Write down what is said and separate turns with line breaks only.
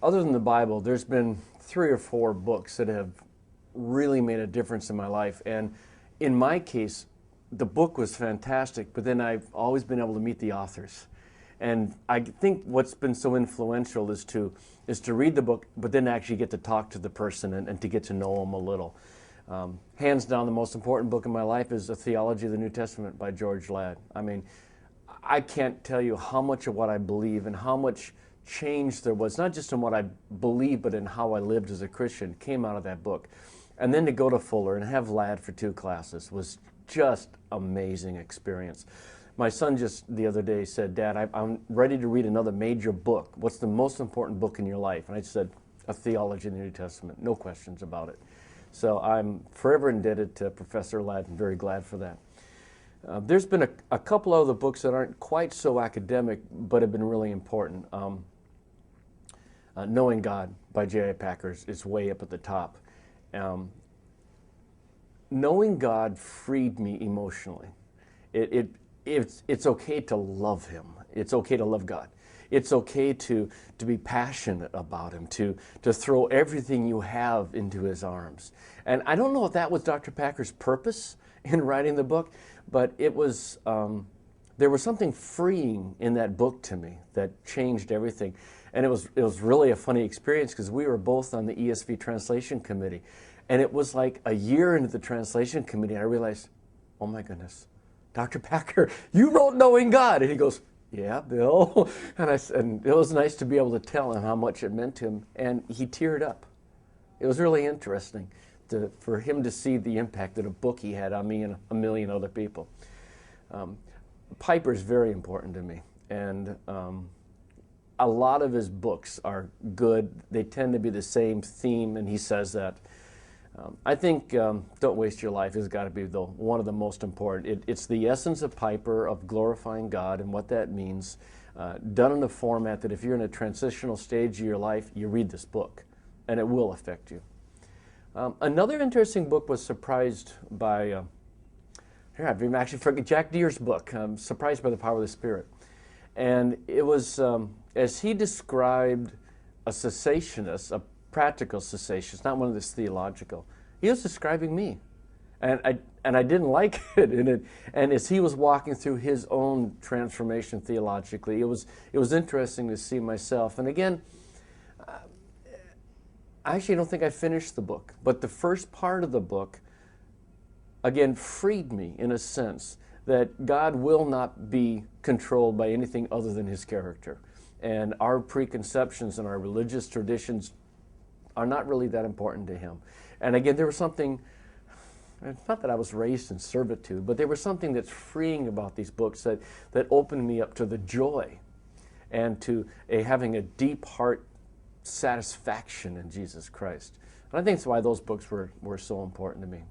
Other than the Bible, there's been 3 or 4 books that have really made a difference in my life. And in my case, the book was fantastic, but then I've always been able to meet the authors. And I think what's been so influential is to read the book, but then actually get to talk to the person and to get to know them a little. Hands down, the most important book in my life is A Theology of the New Testament by George Ladd. I mean, I can't tell you how much of what I believe and how much change there was, not just in what I believe, but in how I lived as a Christian, came out of that book. And then to go to Fuller and have Ladd for 2 classes was just amazing experience. My son just the other day said, "Dad, I'm ready to read another major book. What's the most important book in your life?" And I said, "A Theology of the New Testament." No questions about it. So I'm forever indebted to Professor Ladd and very glad for that. There's been a couple other books that aren't quite so academic, but have been really important. Knowing God by J.I. Packer is way up at the top. Knowing God freed me emotionally. It's okay to love Him. It's okay to love God. It's okay to be passionate about Him, to throw everything you have into His arms. And I don't know if that was Dr. Packer's purpose in writing the book, but it was, there was something freeing in that book to me that changed everything. And it was really a funny experience because we were both on the ESV translation committee. And it was like a year into the translation committee, I realized, oh my goodness, Dr. Packer, you wrote Knowing God. And he goes, "Yeah, Bill." And it was nice to be able to tell him how much it meant to him. And he teared up. It was really interesting for him to see the impact that a book he had on me and a million other people. Piper's very important to me. And a lot of his books are good. They tend to be the same theme, and he says that. I think Don't Waste Your Life has got to be one of the most important. It's the essence of Piper, of glorifying God and what that means, done in a format that if you're in a transitional stage of your life, you read this book, and it will affect you. Another interesting book was Surprised by, here I've even actually forgotten, Jack Deere's book, Surprised by the Power of the Spirit. And it was, as he described a cessationist, a practical cessationist, not one of this theological. He was describing me, and I didn't like it. And as he was walking through his own transformation theologically, it was interesting to see myself. And again, I actually don't think I finished the book, but the first part of the book, again, freed me in a sense that God will not be controlled by anything other than His character, and our preconceptions and our religious traditions are not really that important to Him. And again, there was something, it's not that I was raised in servitude, but there was something that's freeing about these books that opened me up to the joy and to having a deep heart satisfaction in Jesus Christ. And I think that's why those books were so important to me.